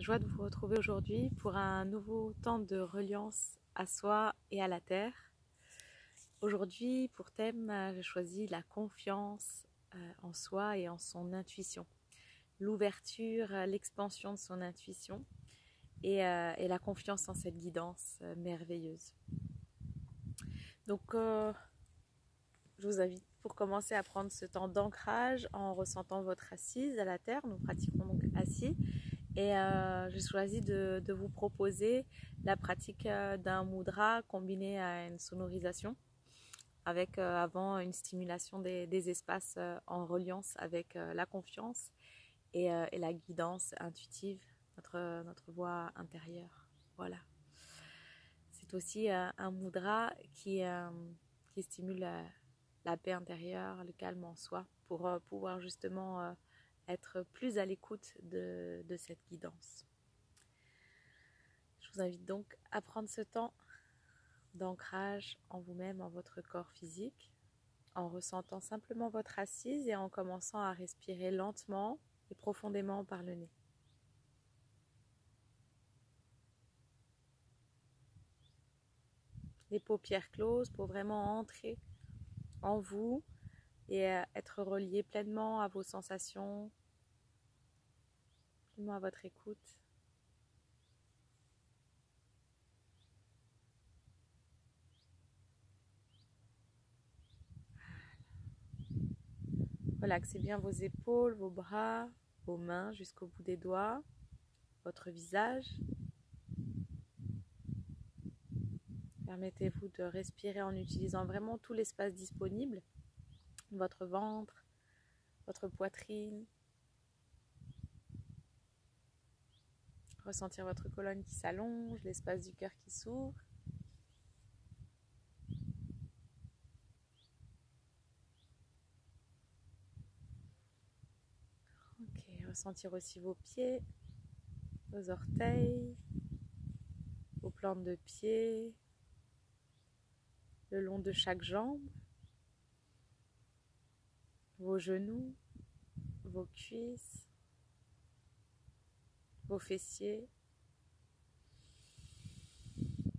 Joie de vous retrouver aujourd'hui pour un nouveau temps de reliance à soi et à la terre. Aujourd'hui, pour thème, j'ai choisi la confiance en soi et en son intuition. L'ouverture, l'expansion de son intuition et la confiance en cette guidance merveilleuse. Donc, je vous invite pour commencer à prendre ce temps d'ancrage en ressentant votre assise à la terre. Nous pratiquons donc assis. Et j'ai choisi de vous proposer la pratique d'un mudra combiné à une sonorisation avec avant une stimulation des espaces en reliance avec la confiance et la guidance intuitive, notre voix intérieure. Voilà. C'est aussi un mudra qui stimule la paix intérieure, le calme en soi pour pouvoir justement être plus à l'écoute de cette guidance. Je vous invite donc à prendre ce temps d'ancrage en vous-même, en votre corps physique, en ressentant simplement votre assise et en commençant à respirer lentement et profondément par le nez. Les paupières closes pour vraiment entrer en vous et être relié pleinement à vos sensations, pleinement à votre écoute. Relaxez bien vos épaules, vos bras, vos mains jusqu'au bout des doigts, votre visage. Permettez-vous de respirer en utilisant vraiment tout l'espace disponible, votre ventre, votre poitrine. Ressentir votre colonne qui s'allonge, l'espace du cœur qui s'ouvre. Ok, ressentir aussi vos pieds, vos orteils, vos plantes de pied, le long de chaque jambe, vos genoux, vos cuisses, vos fessiers,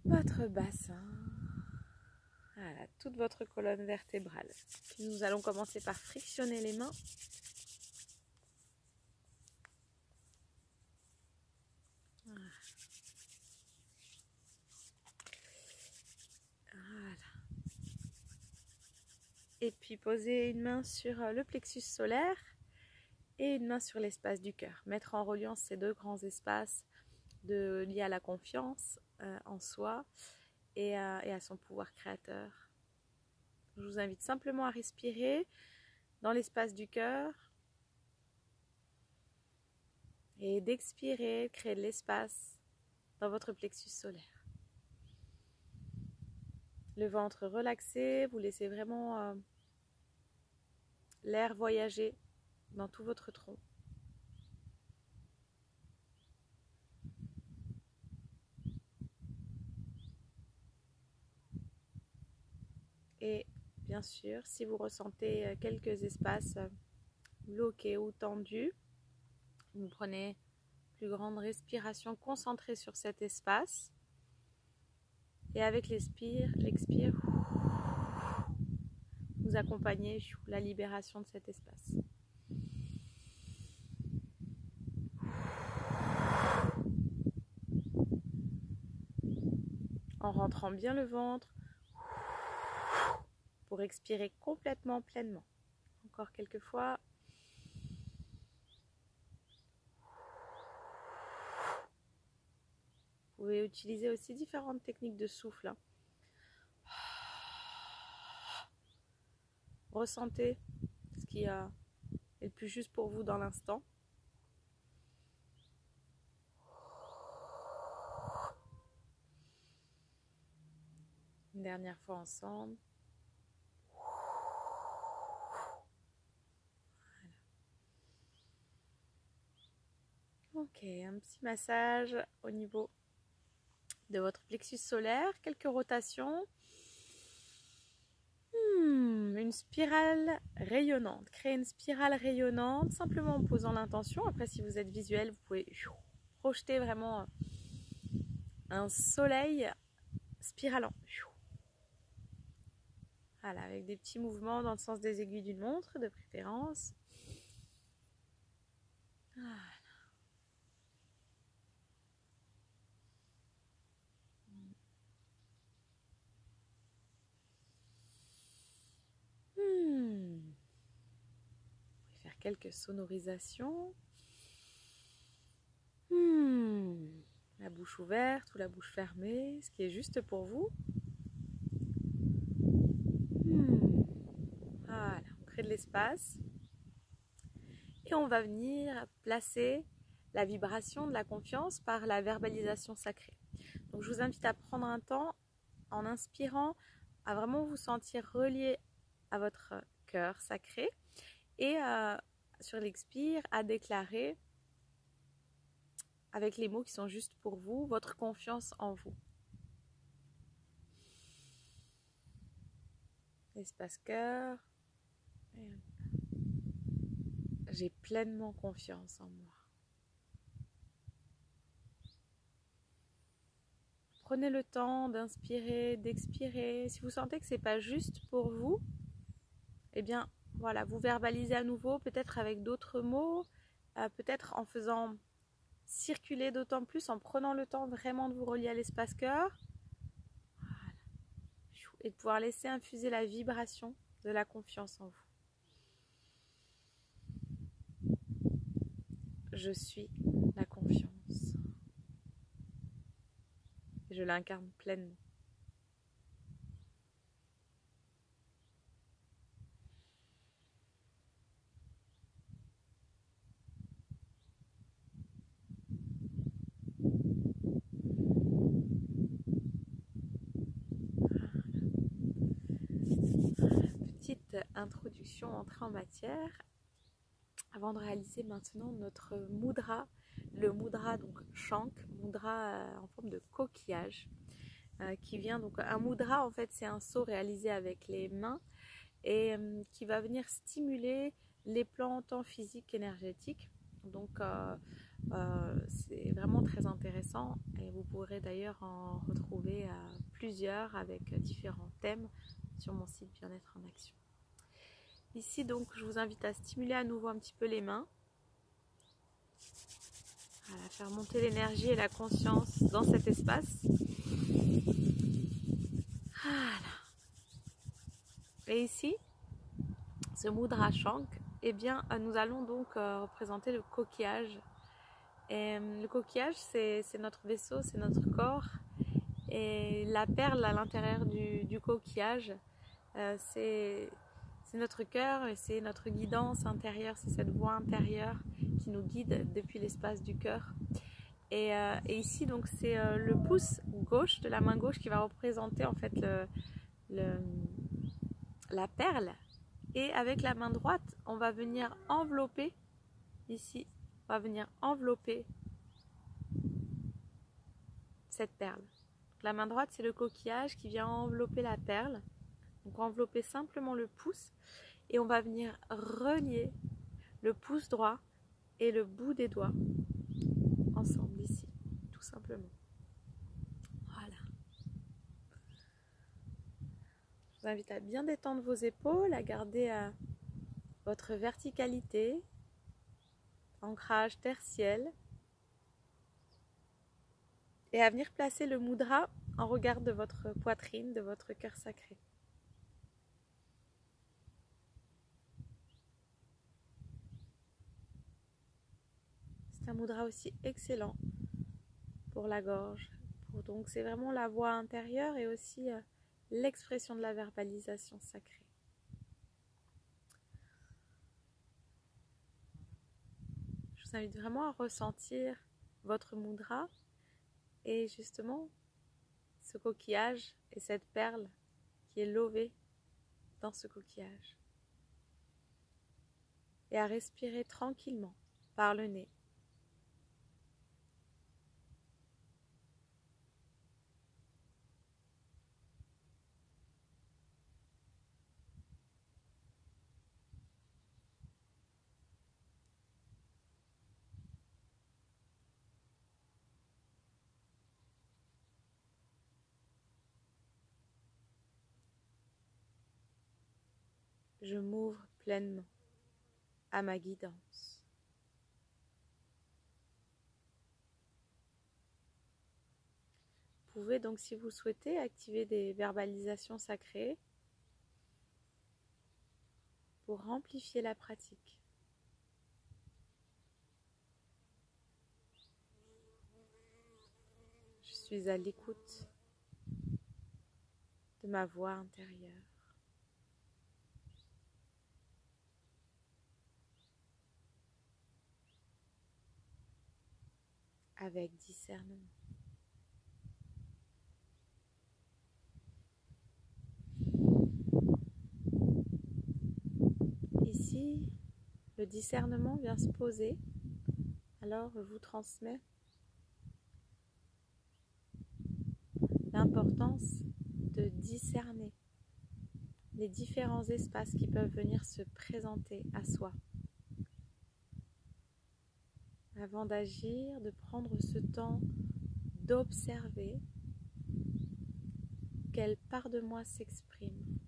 votre bassin, voilà, toute votre colonne vertébrale. Puis nous allons commencer par frictionner les mains. Voilà. Et puis poser une main sur le plexus solaire et une main sur l'espace du cœur. Mettre en reliance ces deux grands espaces liés à la confiance en soi et à son pouvoir créateur. Je vous invite simplement à respirer dans l'espace du cœur et d'expirer, créer de l'espace dans votre plexus solaire. Le ventre relaxé, vous laissez vraiment l'air voyager dans tout votre tronc. Et bien sûr, si vous ressentez quelques espaces bloqués ou tendus, vous prenez une plus grande respiration concentrée sur cet espace. Et avec l'expire, vous accompagnez la libération de cet espace. En rentrant bien le ventre pour expirer complètement pleinement. Encore quelques fois. Vous pouvez utiliser aussi différentes techniques de souffle. Ressentez ce qui est le plus juste pour vous dans l'instant. Une dernière fois ensemble. Voilà. Ok, un petit massage au niveau de votre plexus solaire, quelques rotations. Une spirale rayonnante. Créez une spirale rayonnante simplement en posant l'intention. Après, si vous êtes visuel, vous pouvez projeter vraiment un soleil spiralant. Voilà, avec des petits mouvements dans le sens des aiguilles d'une montre, de préférence. Voilà. On va faire quelques sonorisations. La bouche ouverte ou la bouche fermée, ce qui est juste pour vous. Voilà, on crée de l'espace. Et on va venir placer la vibration de la confiance par la verbalisation sacrée. Donc je vous invite à prendre un temps en inspirant, à vraiment vous sentir relié à votre cœur sacré et sur l'expire à déclarer avec les mots qui sont justes pour vous, votre confiance en vous. Espace cœur. J'ai pleinement confiance en moi. Prenez le temps d'inspirer, d'expirer. Si vous sentez que ce n'est pas juste pour vous, eh bien voilà, vous verbalisez à nouveau, peut-être avec d'autres mots, peut-être en faisant circuler d'autant plus, en prenant le temps vraiment de vous relier à l'espace cœur. Voilà. Et de pouvoir laisser infuser la vibration de la confiance en vous. Je suis la confiance. Et je l'incarne pleinement. Petite introduction, entrée en matière. Avant de réaliser maintenant notre mudra, le mudra donc Shank, mudra en forme de coquillage, qui vient donc un mudra en fait c'est un saut réalisé avec les mains et qui va venir stimuler les plans tant physiques qu'énergétiques. Donc c'est vraiment très intéressant et vous pourrez d'ailleurs en retrouver plusieurs avec différents thèmes sur mon site Bien-être en Action. Ici donc je vous invite à stimuler à nouveau un petit peu les mains, à faire monter l'énergie et la conscience dans cet espace. Voilà. Et ici, ce mudra Shank, eh bien nous allons donc représenter le coquillage. Et le coquillage c'est notre vaisseau, c'est notre corps. Et la perle à l'intérieur du coquillage, c'est notre cœur et c'est notre guidance intérieure, c'est cette voix intérieure qui nous guide depuis l'espace du cœur. Et ici, donc, c'est le pouce gauche de la main gauche qui va représenter en fait la perle. Et avec la main droite, on va venir envelopper, ici, on va venir envelopper cette perle. Donc, la main droite, c'est le coquillage qui vient envelopper la perle. Donc envelopper simplement le pouce et on va venir relier le pouce droit et le bout des doigts ensemble ici, tout simplement. Voilà. Je vous invite à bien détendre vos épaules, à garder votre verticalité, ancrage terre-ciel et à venir placer le mudra en regard de votre poitrine, de votre cœur sacré. C'est un mudra aussi excellent pour la gorge. Donc c'est vraiment la voix intérieure et aussi l'expression de la verbalisation sacrée. Je vous invite vraiment à ressentir votre mudra et justement ce coquillage et cette perle qui est levée dans ce coquillage. Et à respirer tranquillement par le nez. je m'ouvre pleinement à ma guidance. Vous pouvez donc, si vous souhaitez, activer des verbalisations sacrées pour amplifier la pratique. Je suis à l'écoute de ma voix intérieure. Avec discernement. Ici, le discernement vient se poser, alors je vous transmets l'importance de discerner les différents espaces qui peuvent venir se présenter à soi. Avant d'agir, de prendre ce temps d'observer quelle part de moi s'exprime.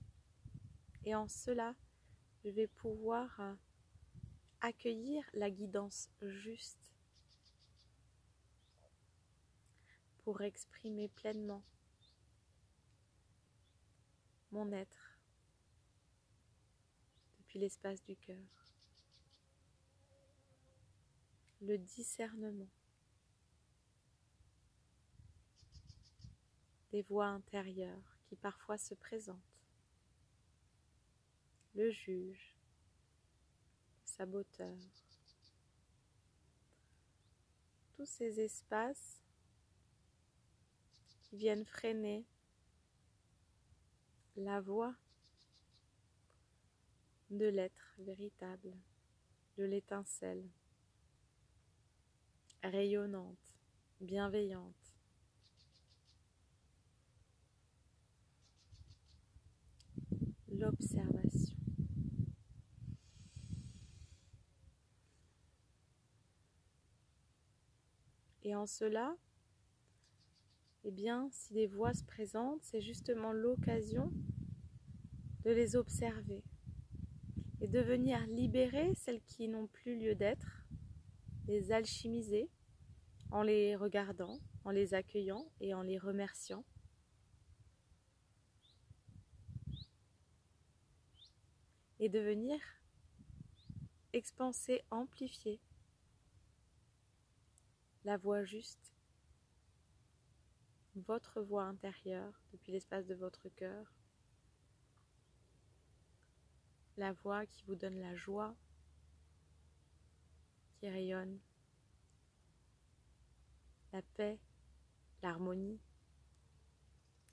Et en cela, je vais pouvoir accueillir la guidance juste pour exprimer pleinement mon être depuis l'espace du cœur. Le discernement des voix intérieures qui parfois se présentent, le juge, le saboteur, tous ces espaces qui viennent freiner la voix de l'être véritable, de l'étincelle rayonnante, bienveillante. L'observation. Et en cela, eh bien, si des voix se présentent, c'est justement l'occasion de les observer et de venir libérer celles qui n'ont plus lieu d'être, les alchimiser en les regardant, en les accueillant et en les remerciant. Et de venir expanser, amplifier la voix juste, votre voix intérieure depuis l'espace de votre cœur, la voix qui vous donne la joie, qui rayonne, la paix, l'harmonie,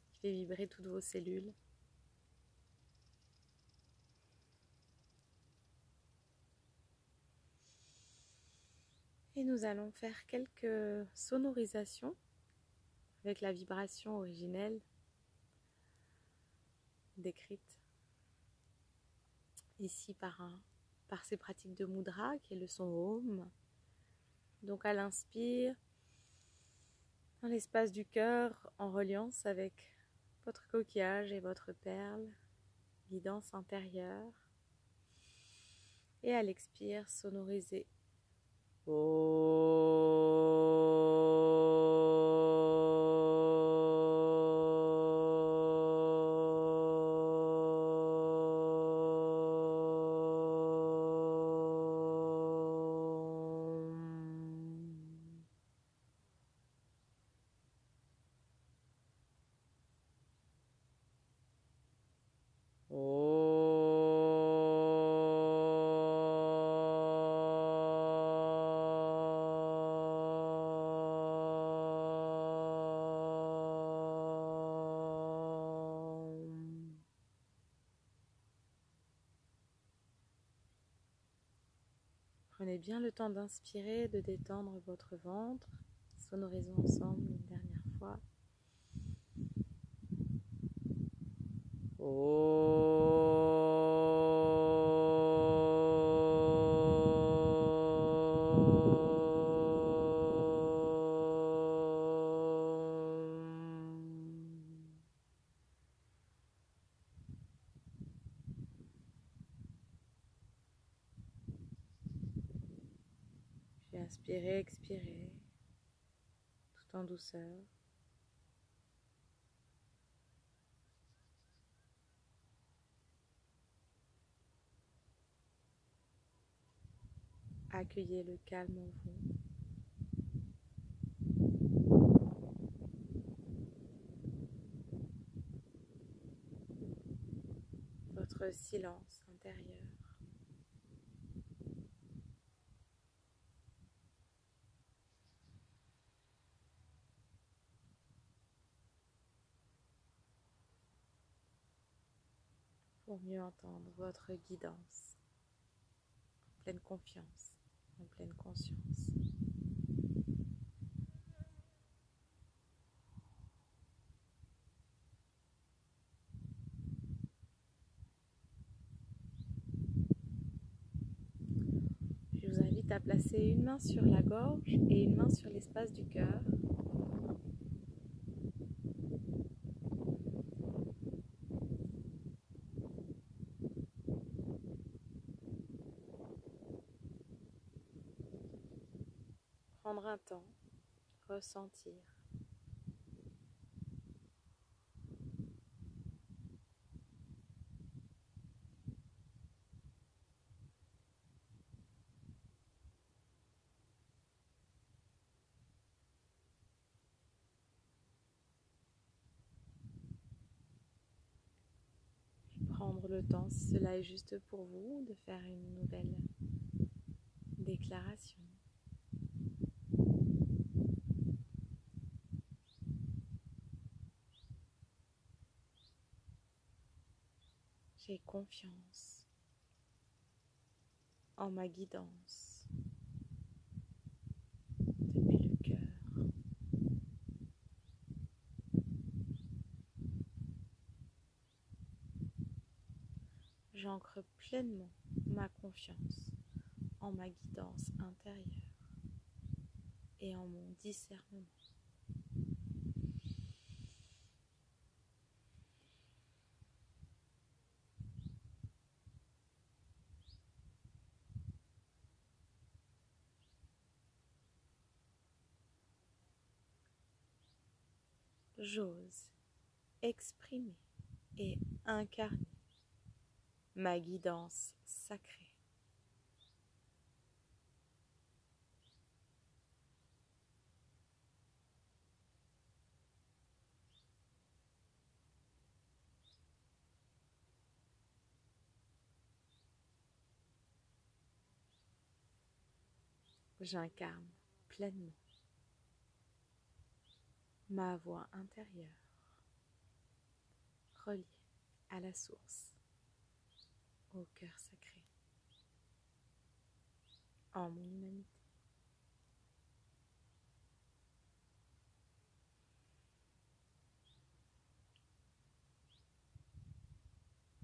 qui fait vibrer toutes vos cellules. Et nous allons faire quelques sonorisations avec la vibration originelle décrite ici par ces pratiques de mudra qui est le son Om. Donc à l'inspire, dans l'espace du cœur, en reliance avec votre coquillage et votre perle, guidance intérieure. Et à l'expire, sonorisez Prenez bien le temps d'inspirer, de détendre votre ventre. Sonorisons ensemble une dernière fois. Inspirez, expirez, tout en douceur. Accueillez le calme en vous. Votre silence intérieur. Pour mieux entendre votre guidance, en pleine confiance, en pleine conscience. Je vous invite à placer une main sur la gorge et une main sur l'espace du cœur. Prendre un temps, ressentir. Prendre le temps, si cela est juste pour vous, de faire une nouvelle déclaration. J'ai confiance en ma guidance depuis le cœur. J'ancre pleinement ma confiance en ma guidance intérieure et en mon discernement. J'ose exprimer et incarner ma guidance sacrée. J'incarne pleinement ma voix intérieure, reliée à la source, au cœur sacré, en mon humanité.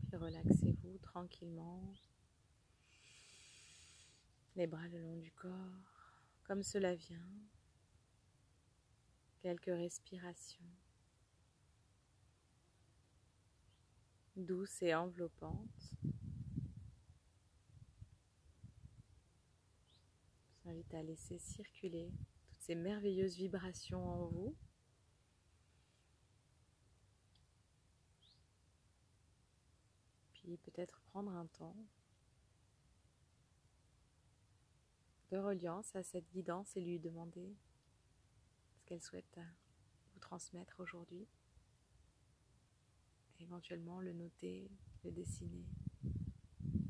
Puis relaxez-vous tranquillement, les bras le long du corps, comme cela vient. Quelques respirations douces et enveloppantes. Je vous invite à laisser circuler toutes ces merveilleuses vibrations en vous. Puis peut-être prendre un temps de reliance à cette guidance et lui demander ce qu'elle souhaite vous transmettre aujourd'hui. Éventuellement le noter, le dessiner,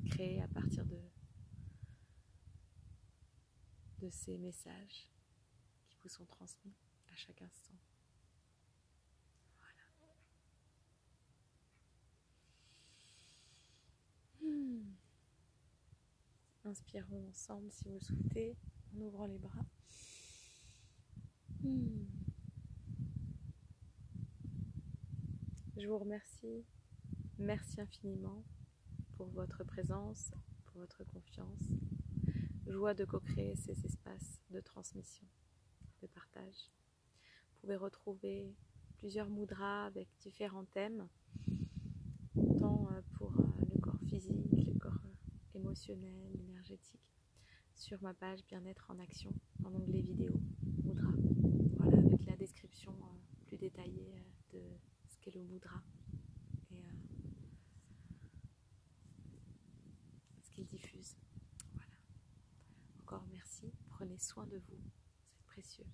créer à partir de ces messages qui vous sont transmis à chaque instant. Voilà. Inspirons ensemble si vous le souhaitez, en ouvrant les bras. Je vous remercie. Merci infiniment pour votre présence, pour votre confiance. Joie de co-créer ces espaces de transmission, de partage. Vous pouvez retrouver plusieurs mudras avec différents thèmes, tant pour le corps physique, le corps émotionnel, énergétique, sur ma page Bien-être en action, dans l'onglet vidéo, Mudra. Voilà, avec la description plus détaillée de ce qu'est le Mudra et ce qu'il diffuse. Voilà. Encore merci, prenez soin de vous, c'est précieux.